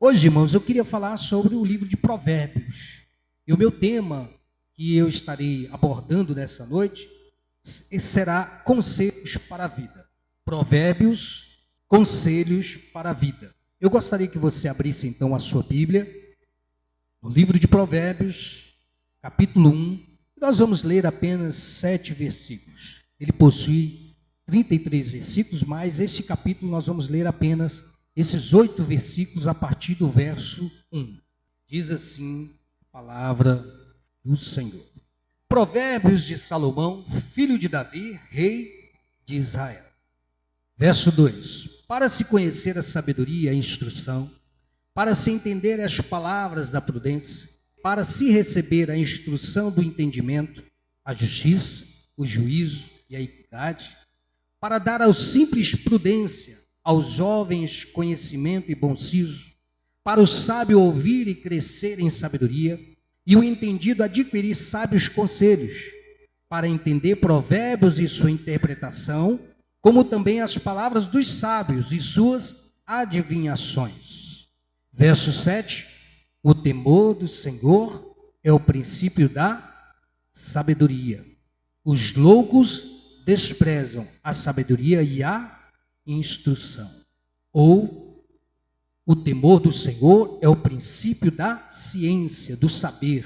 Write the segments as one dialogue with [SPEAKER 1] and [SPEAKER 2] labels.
[SPEAKER 1] Hoje, irmãos, eu queria falar sobre o livro de Provérbios. E o meu tema que eu estarei abordando nessa noite será Conselhos para a Vida. Provérbios, Conselhos para a Vida. Eu gostaria que você abrisse então a sua Bíblia, no livro de Provérbios, capítulo 1. Nós vamos ler apenas 7 versículos. Ele possui 33 versículos, mas este capítulo nós vamos ler apenas esses 8 versículos a partir do verso 1. Diz assim a palavra do Senhor. Provérbios de Salomão, filho de Davi, rei de Israel. Verso 2. Para se conhecer a sabedoria e a instrução, para se entender as palavras da prudência, para se receber a instrução do entendimento, a justiça, o juízo e a equidade, para dar aos simples prudência, aos jovens conhecimento e bom siso, para o sábio ouvir e crescer em sabedoria, e o entendido adquirir sábios conselhos, para entender provérbios e sua interpretação, como também as palavras dos sábios e suas adivinhações. Verso 7, o temor do Senhor é o princípio da sabedoria. Os loucos desprezam a sabedoria e a instrução. Ou o temor do Senhor é o princípio da ciência, do saber.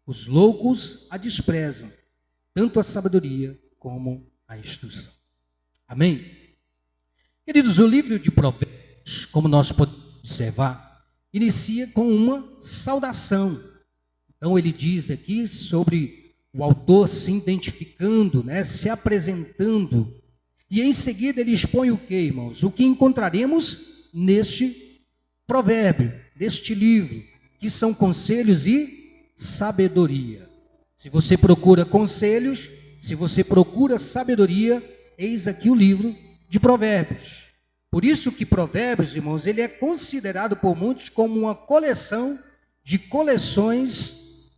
[SPEAKER 1] Os loucos a desprezam, tanto a sabedoria como a instrução. Amém? Queridos, o livro de Provérbios, como nós podemos observar, inicia com uma saudação. Então ele diz aqui sobre o autor se identificando, se apresentando. E em seguida ele expõe o que, irmãos? O que encontraremos neste provérbio, neste livro, que são conselhos e sabedoria. Se você procura conselhos, se você procura sabedoria, eis aqui o livro de Provérbios. Por isso que Provérbios, irmãos, ele é considerado por muitos como uma coleção de coleções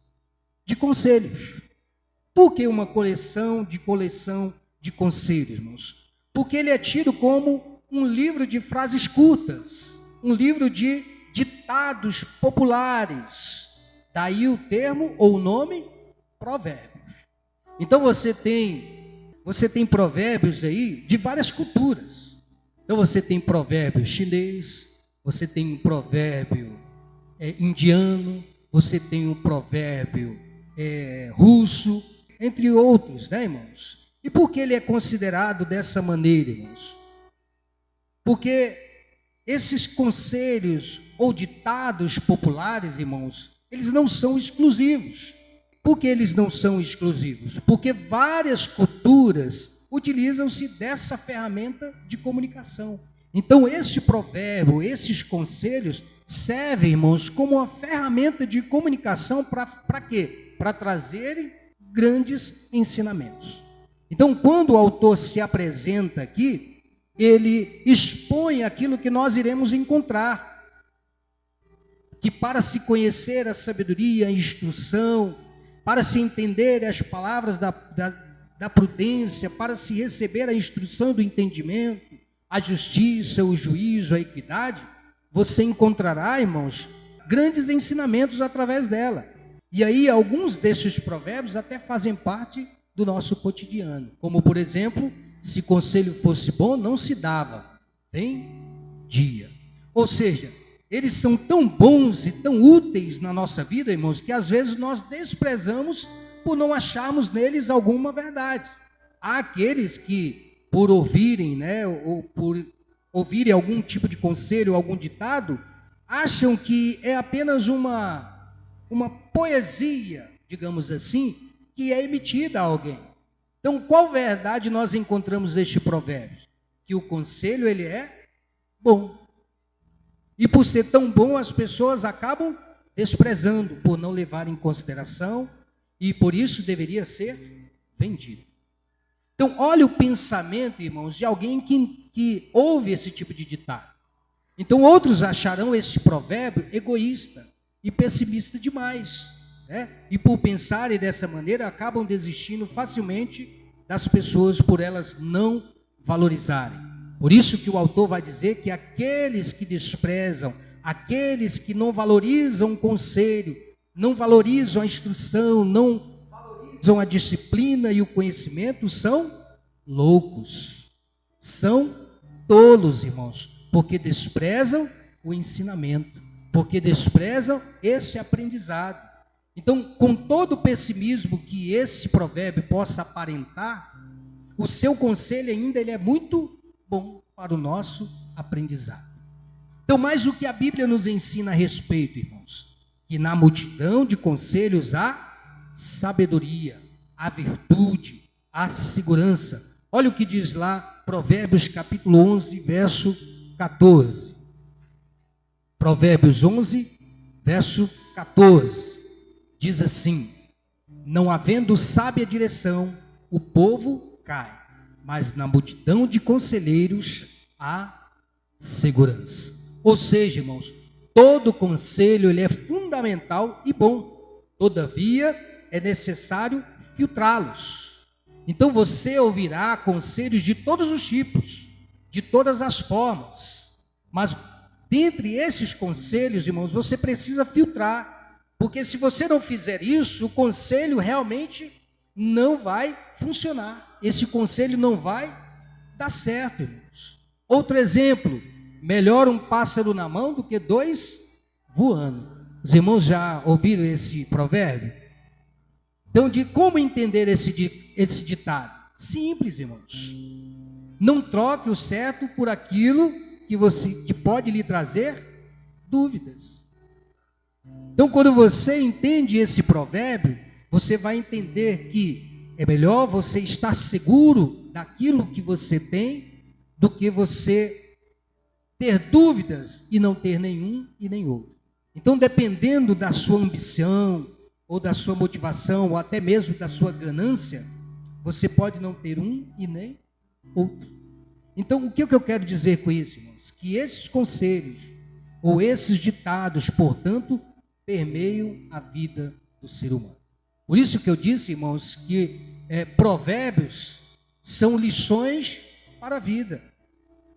[SPEAKER 1] de conselhos. Por que uma coleção de conselhos, irmãos? Porque ele é tido como um livro de frases curtas, um livro de ditados populares. Daí o termo ou o nome Provérbios. Então você tem provérbios aí de várias culturas. Então você tem provérbio chinês, você tem um provérbio indiano, você tem um provérbio russo, entre outros, irmãos? E por que ele é considerado dessa maneira, irmãos? Porque esses conselhos ou ditados populares, irmãos, eles não são exclusivos. Por que eles não são exclusivos? Porque várias culturas utilizam-se dessa ferramenta de comunicação. Então, este provérbio, esses conselhos, servem, irmãos, como uma ferramenta de comunicação para quê? Para trazerem grandes ensinamentos. Então, quando o autor se apresenta aqui, ele expõe aquilo que nós iremos encontrar. Que para se conhecer a sabedoria, a instrução, para se entender as palavras da prudência, para se receber a instrução do entendimento, a justiça, o juízo, a equidade, você encontrará, irmãos, grandes ensinamentos através dela. E aí alguns desses provérbios até fazem parte do nosso cotidiano. Como, por exemplo, se conselho fosse bom, não se dava, vendia. Ou seja, eles são tão bons e tão úteis na nossa vida, irmãos, que às vezes nós desprezamos por não acharmos neles alguma verdade. Há aqueles que, por ouvirem, ou por ouvirem algum tipo de conselho, algum ditado, acham que é apenas uma poesia, digamos assim, que é emitida a alguém. Então, qual verdade nós encontramos neste provérbio? Que o conselho, ele é bom. E por ser tão bom, as pessoas acabam desprezando, por não levar em consideração, e por isso deveria ser vendido. Então, olha o pensamento, irmãos, de alguém que ouve esse tipo de ditado. Então, outros acharão esse provérbio egoísta e pessimista demais, E por pensarem dessa maneira, acabam desistindo facilmente das pessoas por elas não valorizarem. Por isso que o autor vai dizer que aqueles que desprezam Aqueles que não valorizam o conselho, não valorizam a instrução, não valorizam a disciplina e o conhecimento, são loucos, são tolos, irmãos, porque desprezam o ensinamento, porque desprezam esse aprendizado. Então, com todo o pessimismo que esse provérbio possa aparentar, o seu conselho ainda ele é muito bom para o nosso aprendizado. Então, mais o que a Bíblia nos ensina a respeito, irmãos, que na multidão de conselhos há sabedoria, há virtude, há segurança. Olha o que diz lá, Provérbios capítulo 11, verso 14. Provérbios 11, verso 14. Diz assim: não havendo sábia direção, o povo cai, mas na multidão de conselheiros há segurança. Ou seja, irmãos, todo conselho ele é fundamental e bom. Todavia, é necessário filtrá-los. Então você ouvirá conselhos de todos os tipos, de todas as formas. Mas dentre esses conselhos, irmãos, você precisa filtrar. Porque se você não fizer isso, o conselho realmente não vai funcionar. Esse conselho não vai dar certo, irmãos. Outro exemplo, melhor um pássaro na mão do que dois voando. Os irmãos já ouviram esse provérbio? Então, de como entender esse ditado? Simples, irmãos. Não troque o certo por aquilo que pode lhe trazer dúvidas. Então, quando você entende esse provérbio, você vai entender que é melhor você estar seguro daquilo que você tem, do que você ter dúvidas e não ter nenhum e nem outro. Então, dependendo da sua ambição, ou da sua motivação, ou até mesmo da sua ganância, você pode não ter um e nem outro. Então, o que eu quero dizer com isso, irmãos? Que esses conselhos, ou esses ditados, portanto, permeiam a vida do ser humano. Por isso que eu disse, irmãos, que provérbios são lições para a vida.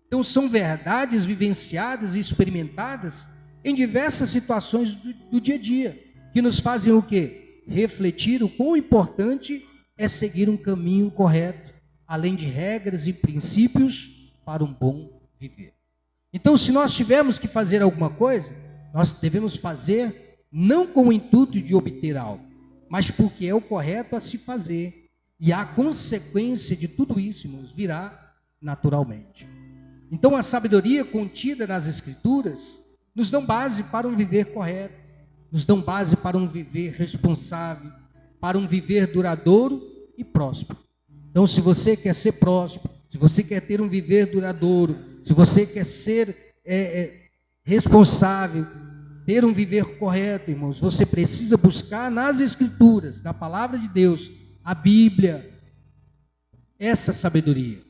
[SPEAKER 1] Então são verdades vivenciadas e experimentadas em diversas situações do dia a dia, que nos fazem o quê? Refletir o quão importante é seguir um caminho correto, além de regras e princípios para um bom viver. Então, se nós tivermos que fazer alguma coisa, nós devemos fazer não com o intuito de obter algo, mas porque é o correto a se fazer. E a consequência de tudo isso, irmãos, virá naturalmente. Então, a sabedoria contida nas Escrituras nos dão base para um viver correto, nos dão base para um viver responsável, para um viver duradouro e próspero. Então, se você quer ser próspero, se você quer ter um viver duradouro, se você quer ser responsável, ter um viver correto, irmãos, você precisa buscar nas Escrituras, na palavra de Deus, a Bíblia, essa sabedoria.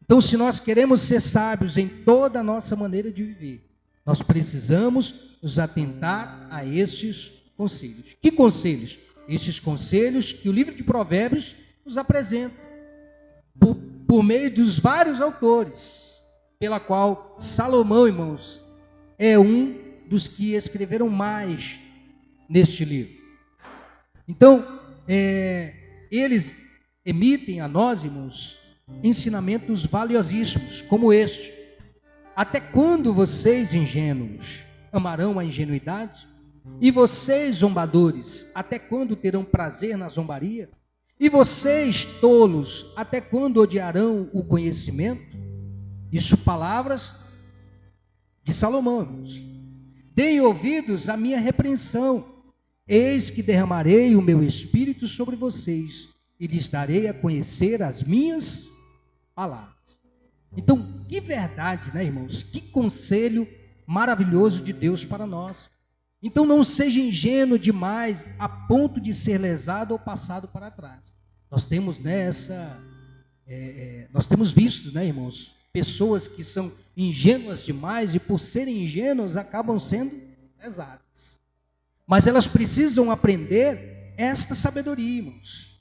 [SPEAKER 1] Então, se nós queremos ser sábios em toda a nossa maneira de viver, nós precisamos nos atentar a estes conselhos. Que conselhos? Estes conselhos que o livro de Provérbios nos apresenta, por meio dos vários autores, pela qual Salomão, irmãos, é um dos que escreveram mais neste livro. Então, eles emitem a nós, irmãos, ensinamentos valiosíssimos, como este: até quando vocês, ingênuos, amarão a ingenuidade? E vocês, zombadores, até quando terão prazer na zombaria? E vocês, tolos, até quando odiarão o conhecimento? Isso, palavras de Salomão, irmãos. Deem ouvidos à minha repreensão. Eis que derramarei o meu espírito sobre vocês e lhes darei a conhecer as minhas palavras. Então, que verdade, né, irmãos? Que conselho maravilhoso de Deus para nós. Então, não seja ingênuo demais a ponto de ser lesado ou passado para trás. Nós temos, né, nós temos visto, né, irmãos, pessoas que são ingênuas demais e por serem ingênuas acabam sendo lesadas. Mas elas precisam aprender esta sabedoria, irmãos.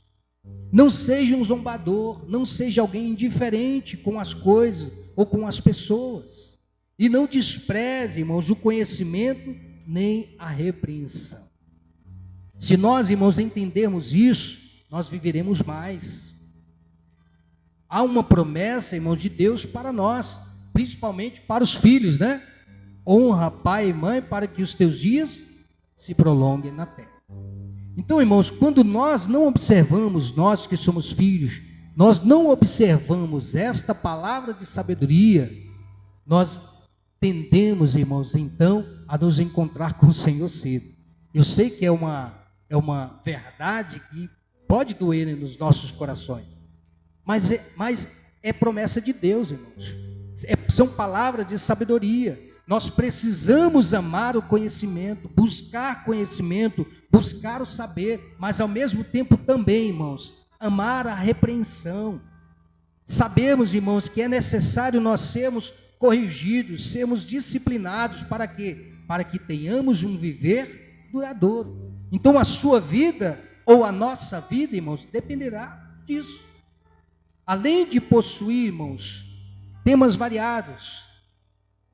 [SPEAKER 1] Não seja um zombador, não seja alguém indiferente com as coisas ou com as pessoas. E não despreze, irmãos, o conhecimento nem a repreensão. Se nós, irmãos, entendermos isso, nós viveremos mais. Há uma promessa, irmãos, de Deus para nós, principalmente para os filhos, né? Honra pai e mãe para que os teus dias se prolonguem na terra. Então, irmãos, quando nós não observamos, nós que somos filhos, nós não observamos esta palavra de sabedoria, nós tendemos, irmãos, então, a nos encontrar com o Senhor cedo. Eu sei que é uma verdade que pode doer nos nossos corações, mas é promessa de Deus, irmãos. São palavras de sabedoria. Nós precisamos amar o conhecimento, buscar o saber, mas ao mesmo tempo também, irmãos, amar a repreensão. Sabemos, irmãos, que é necessário nós sermos corrigidos, sermos disciplinados, para quê? Para que tenhamos um viver duradouro. Então a sua vida ou a nossa vida, irmãos, dependerá disso. Além de possuir, irmãos, temas variados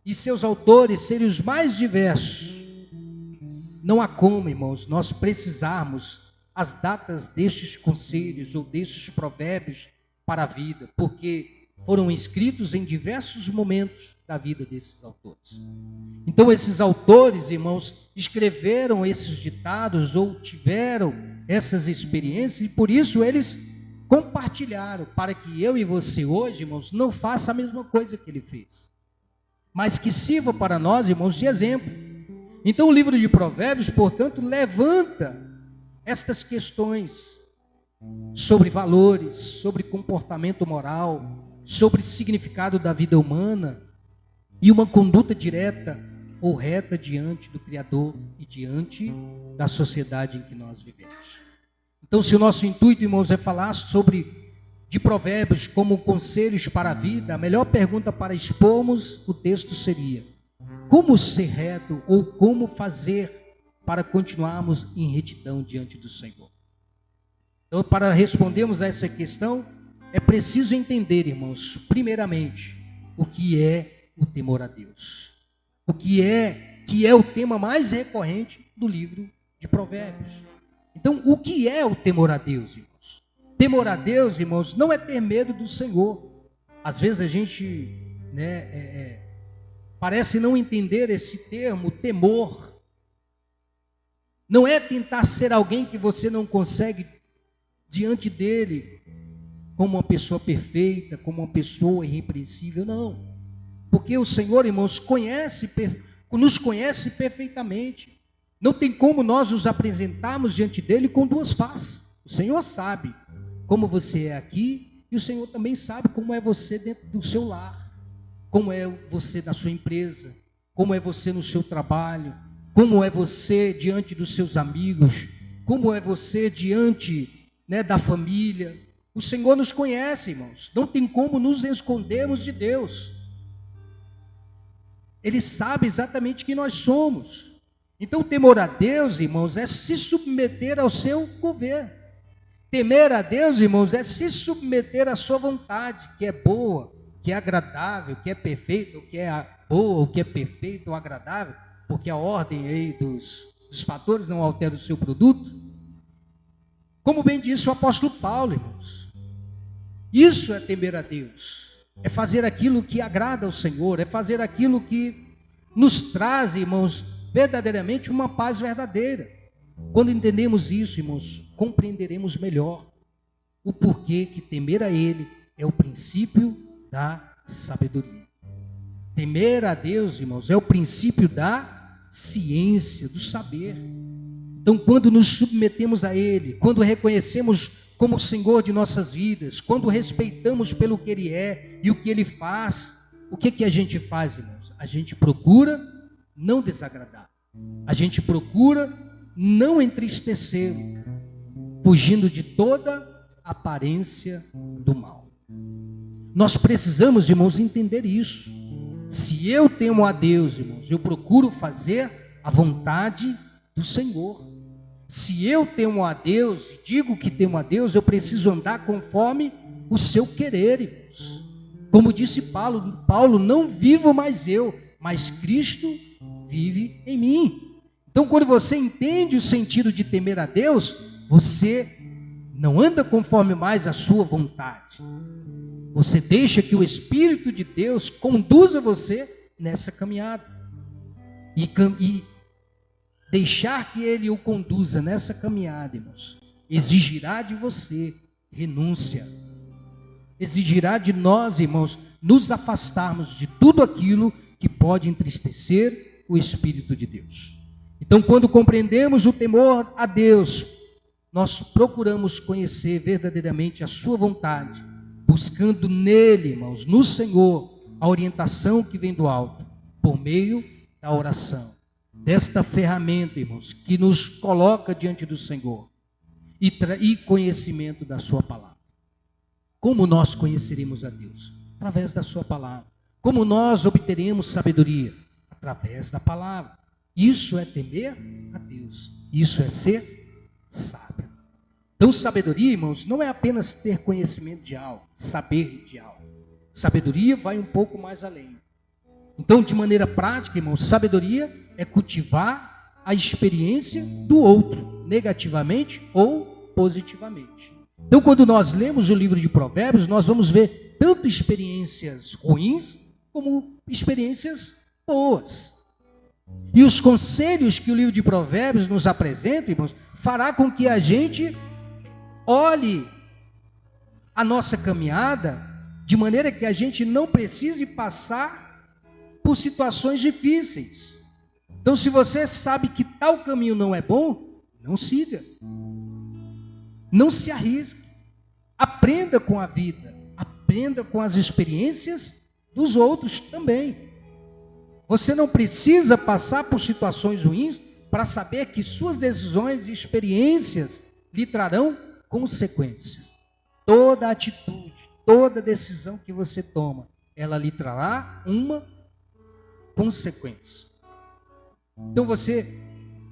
[SPEAKER 1] e seus autores serem os mais diversos, não há como, irmãos, nós precisarmos as datas destes conselhos ou destes provérbios para a vida, porque foram escritos em diversos momentos da vida desses autores. Então esses autores, irmãos, escreveram esses ditados ou tiveram essas experiências e por isso eles compartilharam, para que eu e você hoje, irmãos, não faça a mesma coisa que ele fez, mas que sirva para nós, irmãos, de exemplo. Então o livro de Provérbios, portanto, levanta estas questões sobre valores, sobre comportamento moral, sobre o significado da vida humana e uma conduta direta ou reta diante do Criador e diante da sociedade em que nós vivemos. Então, se o nosso intuito, irmãos, é falar de provérbios como conselhos para a vida, a melhor pergunta para expormos o texto seria: como ser reto ou como fazer para continuarmos em retidão diante do Senhor? Então, para respondermos a essa questão, é preciso entender, irmãos, primeiramente, o que é o temor a Deus. O que é o tema mais recorrente do livro de Provérbios. Então, o que é o temor a Deus, irmãos? Temor a Deus, irmãos, não é ter medo do Senhor. Às vezes a gente parece não entender esse termo, temor. Não é tentar ser alguém que você não consegue diante dele, como uma pessoa perfeita, como uma pessoa irrepreensível, não. Porque o Senhor, irmãos, nos conhece perfeitamente. Não tem como nós nos apresentarmos diante dele com duas faces. O Senhor sabe como você é aqui e o Senhor também sabe como é você dentro do seu lar, como é você na sua empresa, como é você no seu trabalho, como é você diante dos seus amigos, como é você diante, da família. O Senhor nos conhece, irmãos. Não tem como nos escondermos de Deus. Ele sabe exatamente quem nós somos. Então, temor a Deus, irmãos, é se submeter ao seu governo. Temer a Deus, irmãos, é se submeter à sua vontade, que é boa, que é agradável, que é perfeita, o que é boa, o que é perfeito ou agradável, porque a ordem aí dos fatores não altera o seu produto. Como bem disse o apóstolo Paulo, irmãos, isso é temer a Deus. É fazer aquilo que agrada ao Senhor, é fazer aquilo que nos traz, irmãos, verdadeiramente uma paz verdadeira. Quando entendemos isso, irmãos, compreenderemos melhor o porquê que temer a Ele é o princípio da sabedoria. Temer a Deus, irmãos, é o princípio da ciência, do saber. Então, quando nos submetemos a Ele, quando reconhecemos como o Senhor de nossas vidas, quando respeitamos pelo que Ele é e o que Ele faz, o que a gente faz, irmãos? A gente procura não desagradar, a gente procura não entristecer, fugindo de toda aparência do mal. Nós precisamos, irmãos, entender isso. Se eu temo a Deus, irmãos, eu procuro fazer a vontade do Senhor. Se eu temo a Deus e digo que temo a Deus, eu preciso andar conforme o seu querer, irmãos. Como disse Paulo, não vivo mais eu, mas Cristo vive em mim. Então, quando você entende o sentido de temer a Deus, você não anda conforme mais a sua vontade. Você deixa que o Espírito de Deus conduza você nessa caminhada. E deixar que Ele o conduza nessa caminhada, irmãos, exigirá de você renúncia. Exigirá de nós, irmãos, nos afastarmos de tudo aquilo que pode entristecer o Espírito de Deus. Então, quando compreendemos o temor a Deus, nós procuramos conhecer verdadeiramente a sua vontade, buscando nele, irmãos, no Senhor, a orientação que vem do alto, por meio da oração. Desta ferramenta, irmãos, que nos coloca diante do Senhor e conhecimento da sua palavra. Como nós conheceremos a Deus? Através da sua palavra. Como nós obteremos sabedoria? Através da palavra. Isso é temer a Deus. Isso é ser sábio. Então, sabedoria, irmãos, não é apenas ter conhecimento de algo, saber de algo. Sabedoria vai um pouco mais além. Então, de maneira prática, irmãos, sabedoria é cultivar a experiência do outro, negativamente ou positivamente. Então, quando nós lemos o livro de Provérbios, nós vamos ver tanto experiências ruins como experiências boas. E os conselhos que o livro de Provérbios nos apresenta, irmãos, fará com que a gente olhe a nossa caminhada de maneira que a gente não precise passar por situações difíceis. Então, se você sabe que tal caminho não é bom, não siga. Não se arrisque. Aprenda com a vida. Aprenda com as experiências dos outros também. Você não precisa passar por situações ruins para saber que suas decisões e experiências lhe trarão consequências. Toda atitude, toda decisão que você toma, ela lhe trará uma consequência. Então você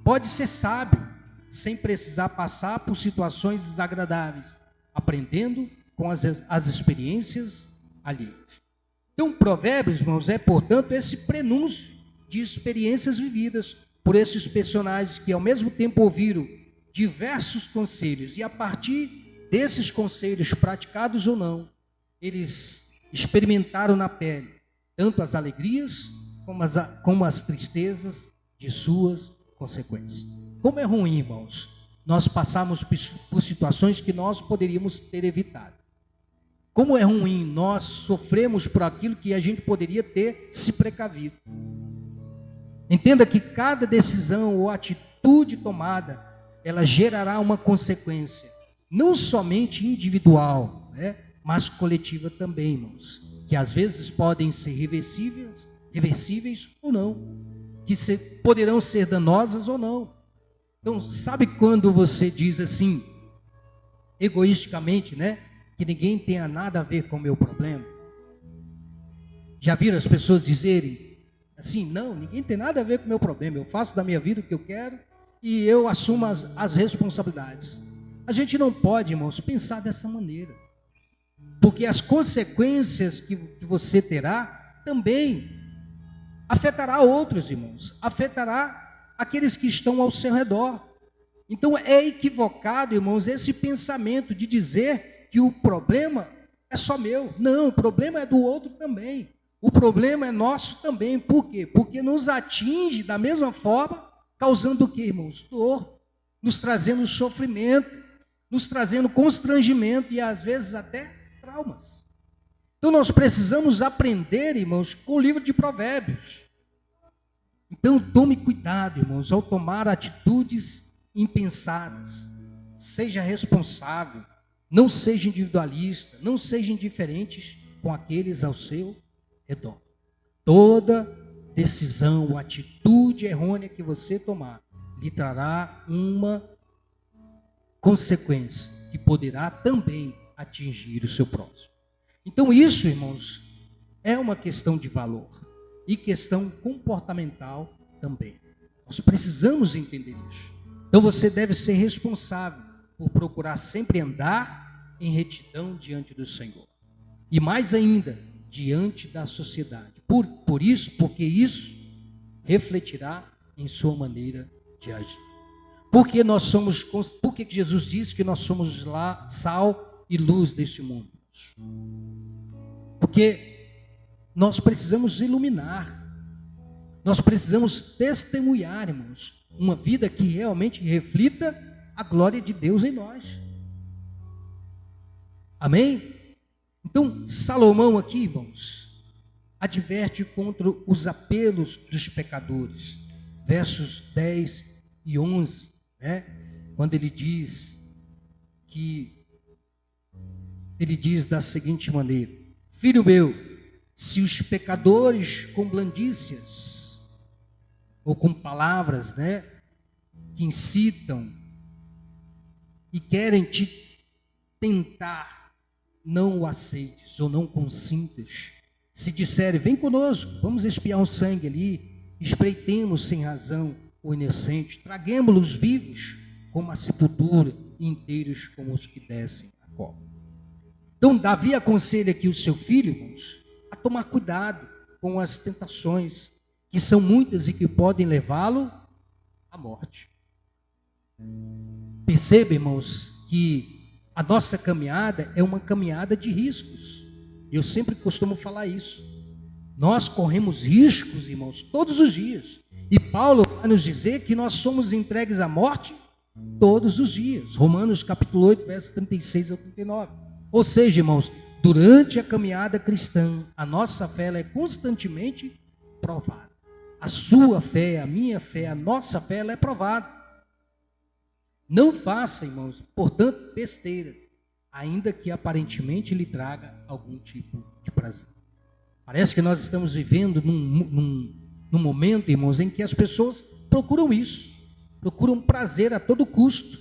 [SPEAKER 1] pode ser sábio sem precisar passar por situações desagradáveis, aprendendo com as experiências alheias. Então, Provérbios, irmãos, é, portanto, esse prenúncio de experiências vividas por esses personagens que, ao mesmo tempo, ouviram diversos conselhos e, a partir desses conselhos, praticados ou não, eles experimentaram na pele tanto as alegrias como as tristezas de suas consequências. Como é ruim, irmãos, nós passamos por situações que nós poderíamos ter evitado. Como é ruim nós sofremos por aquilo que a gente poderia ter se precavido. Entenda que cada decisão ou atitude tomada, ela gerará uma consequência, não somente individual, né, mas coletiva também, irmãos, que às vezes podem ser reversíveis ou não, que poderão ser danosas ou não. Então, sabe quando você diz assim, egoisticamente, né, que ninguém tenha nada a ver com o meu problema? Já viram as pessoas dizerem assim, não, ninguém tem nada a ver com o meu problema, eu faço da minha vida o que eu quero e eu assumo as responsabilidades. A gente não pode, irmãos, pensar dessa maneira, porque as consequências que você terá também afetará outros, irmãos, afetará aqueles que estão ao seu redor. Então é equivocado, irmãos, esse pensamento de dizer que o problema é só meu. Não, o problema é do outro também. O problema é nosso também. Por quê? Porque nos atinge da mesma forma, causando o quê, irmãos? Dor, nos trazendo sofrimento, nos trazendo constrangimento e às vezes até traumas. Então nós precisamos aprender, irmãos, com o livro de Provérbios. Então tome cuidado, irmãos, ao tomar atitudes impensadas. Seja responsável. Não seja individualista, não seja indiferente com aqueles ao seu redor. Toda decisão ou atitude errônea que você tomar, lhe trará uma consequência que poderá também atingir o seu próximo. Então isso, irmãos, é uma questão de valor e questão comportamental também. Nós precisamos entender isso. Então você deve ser responsável por procurar sempre andar em retidão diante do Senhor. E mais ainda, diante da sociedade. porque isso refletirá em sua maneira de agir. Porque que Jesus disse que nós somos lá sal e luz deste mundo? Porque nós precisamos iluminar, nós precisamos testemunhar, irmãos, uma vida que realmente reflita a glória de Deus em nós. Amém? Então, Salomão aqui, irmãos, adverte contra os apelos dos pecadores. Versos 10 e 11, né? Quando ele diz da seguinte maneira: filho meu, se os pecadores com blandícias, ou com palavras, né, que incitam e querem te tentar, não o aceites ou não consintas. Se disserem, vem conosco, vamos espiar um sangue ali, espreitemos sem razão o inocente, traguemos-los vivos como a sepultura, e inteiros como os que descem a cova. Então, Davi aconselha aqui o seu filho, irmãos, a tomar cuidado com as tentações, que são muitas e que podem levá-lo à morte. Perceba, irmãos, que a nossa caminhada é uma caminhada de riscos. Eu sempre costumo falar isso. Nós corremos riscos, irmãos, todos os dias. E Paulo vai nos dizer que nós somos entregues à morte todos os dias. Romanos capítulo 8, versos 36 ao 39. Ou seja, irmãos, durante a caminhada cristã, a nossa fé ela é constantemente provada. A sua fé, a minha fé, a nossa fé, ela é provada. Não faça, irmãos, portanto, besteira, ainda que aparentemente lhe traga algum tipo de prazer. Parece que nós estamos vivendo num momento, irmãos, em que as pessoas procuram isso, procuram prazer a todo custo,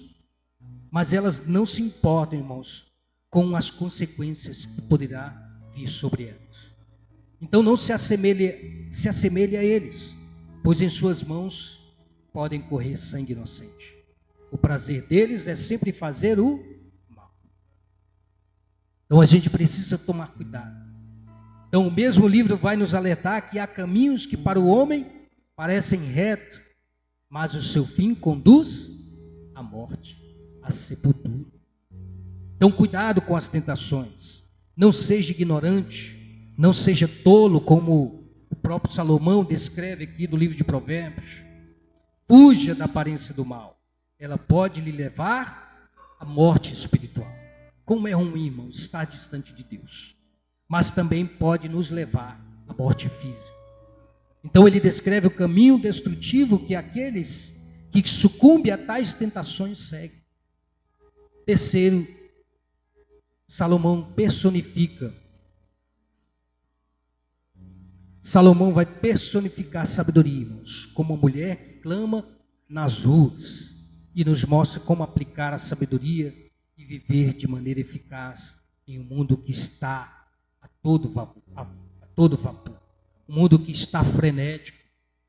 [SPEAKER 1] mas elas não se importam, irmãos, com as consequências que poderá vir sobre elas. Então não se assemelhe a eles, pois em suas mãos podem correr sangue inocente. O prazer deles é sempre fazer o mal. Então a gente precisa tomar cuidado. Então o mesmo livro vai nos alertar que há caminhos que para o homem parecem retos, mas o seu fim conduz à morte, à sepultura. Então cuidado com as tentações. Não seja ignorante, não seja tolo, como o próprio Salomão descreve aqui no livro de Provérbios. Fuja da aparência do mal. Ela pode lhe levar à morte espiritual. Como é ruim, irmão, estar distante de Deus. Mas também pode nos levar à morte física. Então ele descreve o caminho destrutivo que aqueles que sucumbem a tais tentações seguem. Terceiro, Salomão vai personificar a sabedoria, irmãos, como uma mulher que clama nas ruas e nos mostra como aplicar a sabedoria e viver de maneira eficaz em um mundo que está a todo vapor, um mundo que está frenético,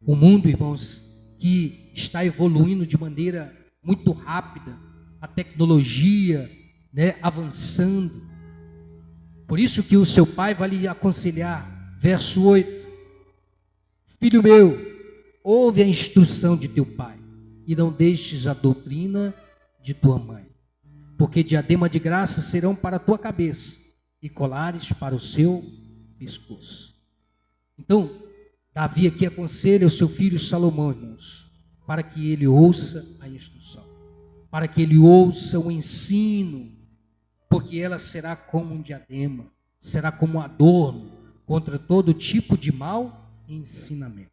[SPEAKER 1] um mundo, irmãos, que está evoluindo de maneira muito rápida, a tecnologia, né, avançando. Por isso que o seu pai vai lhe aconselhar, verso 8: filho meu, ouve a instrução de teu pai e não deixes a doutrina de tua mãe, porque diadema de graça serão para a tua cabeça e colares para o seu pescoço. Então, Davi aqui aconselha o seu filho Salomão, irmãos, para que ele ouça a instrução, para que ele ouça o ensino, porque ela será como um diadema, será como um adorno contra todo tipo de mau ensinamento.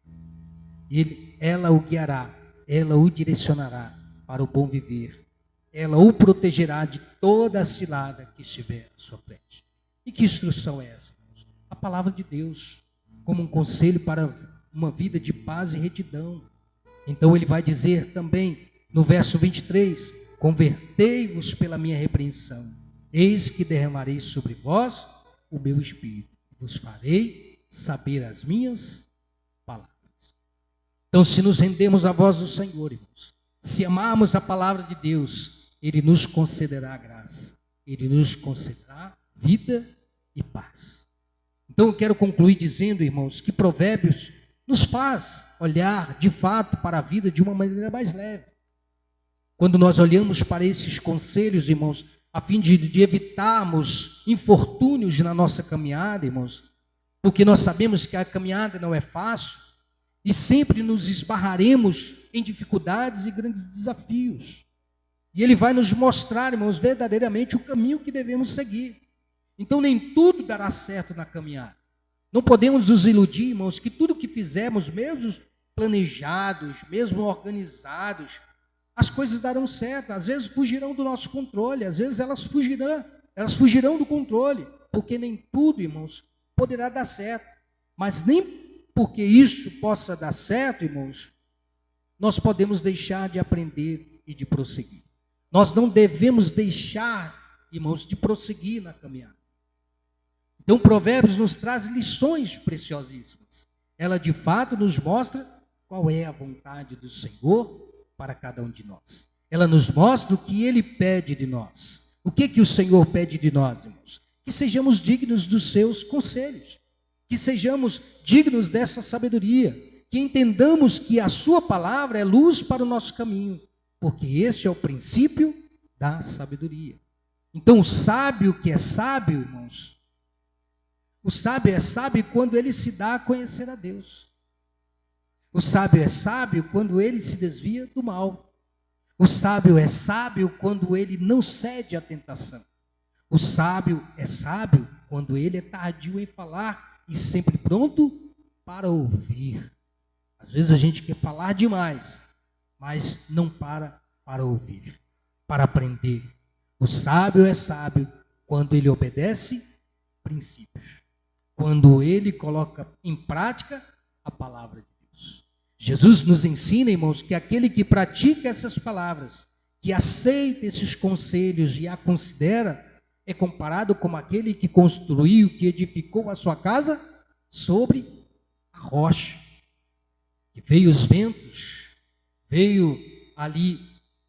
[SPEAKER 1] Ela o guiará, ela o direcionará para o bom viver, ela o protegerá de toda a cilada que estiver à sua frente. E que instrução é essa, irmãos? A palavra de Deus, como um conselho para uma vida de paz e retidão. Então ele vai dizer também no verso 23: convertei-vos pela minha repreensão, eis que derramarei sobre vós o meu espírito, vos farei saber as minhas palavras. Então, se nos rendemos à voz do Senhor, irmãos, se amarmos a palavra de Deus, Ele nos concederá graça, Ele nos concederá vida e paz. Então, Então eu quero concluir dizendo, irmãos, que Provérbios nos faz olhar de fato para a vida de uma maneira mais leve. Quando nós olhamos para esses conselhos, irmãos, a fim de evitarmos infortúnios na nossa caminhada, irmãos, porque nós sabemos que a caminhada não é fácil e sempre nos esbarraremos em dificuldades e grandes desafios. E ele vai nos mostrar, irmãos, verdadeiramente o caminho que devemos seguir. Então nem tudo dará certo na caminhada. Não podemos nos iludir, irmãos, que tudo que fizermos, mesmo planejados, mesmo organizados, as coisas darão certo. Às vezes fugirão do nosso controle, às vezes elas fugirão do controle, porque nem tudo, irmãos, poderá dar certo. Mas nem porque isso possa dar certo, irmãos, nós podemos deixar de aprender e de prosseguir. Nós não devemos deixar, irmãos, de prosseguir na caminhada. Então, Provérbios nos traz lições preciosíssimas. Ela, de fato, nos mostra qual é a vontade do Senhor para cada um de nós. Ela nos mostra o que Ele pede de nós. O que o Senhor pede de nós, irmãos? Que sejamos dignos dos seus conselhos. Que sejamos dignos dessa sabedoria. Que entendamos que a sua palavra é luz para o nosso caminho. Porque este é o princípio da sabedoria. Então, o sábio que é sábio, irmãos, o sábio é sábio quando ele se dá a conhecer a Deus. O sábio é sábio quando ele se desvia do mal. O sábio é sábio quando ele não cede à tentação. O sábio é sábio quando ele é tardio em falar e sempre pronto para ouvir. Às vezes a gente quer falar demais, mas não para ouvir, para aprender. O sábio é sábio quando ele obedece princípios. Quando ele coloca em prática a palavra de Deus. Jesus nos ensina, irmãos, que aquele que pratica essas palavras, que aceita esses conselhos e a considera, é comparado com aquele que construiu, que edificou a sua casa sobre a rocha. Que veio os ventos, veio ali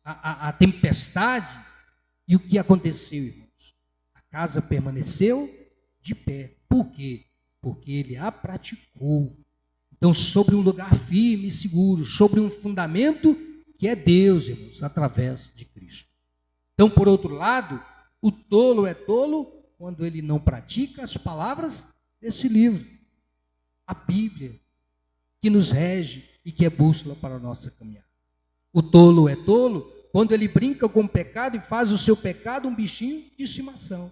[SPEAKER 1] a tempestade, e o que aconteceu, irmãos? A casa permaneceu de pé. Por quê? Porque ele a praticou. Então, sobre um lugar firme e seguro, sobre um fundamento que é Deus, irmãos, através de Cristo. Então, por outro lado, o tolo é tolo quando ele não pratica as palavras desse livro. A Bíblia, que nos rege e que é bússola para a nossa caminhada. O tolo é tolo quando ele brinca com o pecado e faz o seu pecado um bichinho de estimação.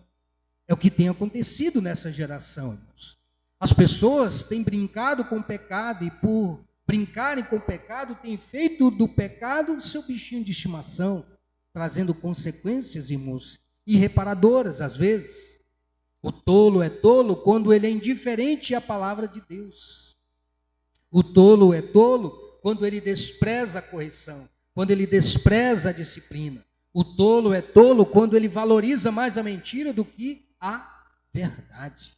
[SPEAKER 1] É o que tem acontecido nessa geração, irmãos. As pessoas têm brincado com o pecado e por brincarem com o pecado, têm feito do pecado o seu bichinho de estimação, trazendo consequências, irmãos, irreparadoras às vezes. O tolo é tolo quando ele é indiferente à palavra de Deus. O tolo é tolo quando ele despreza a correção, quando ele despreza a disciplina. O tolo é tolo quando ele valoriza mais a mentira do que a verdade.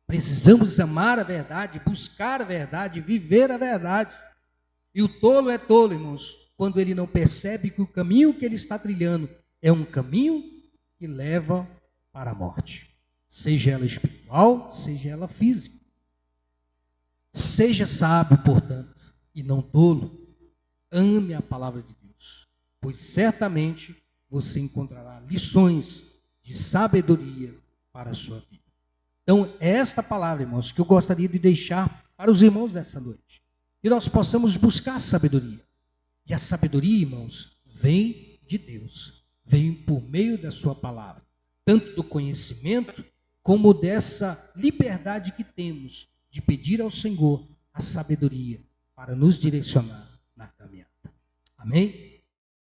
[SPEAKER 1] Precisamos amar a verdade, buscar a verdade, viver a verdade. E o tolo é tolo, irmãos, quando ele não percebe que o caminho que ele está trilhando é um caminho que leva para a morte. Seja ela espiritual, seja ela física. Seja sábio, portanto, e não tolo. Ame a palavra de Deus, pois certamente você encontrará lições de sabedoria para a sua vida. Então, é esta palavra, irmãos, que eu gostaria de deixar para os irmãos nessa noite. Que nós possamos buscar sabedoria. E a sabedoria, irmãos, vem de Deus. Vem por meio da sua palavra. Tanto do conhecimento, como dessa liberdade que temos de pedir ao Senhor a sabedoria para nos direcionar na caminhada. Amém?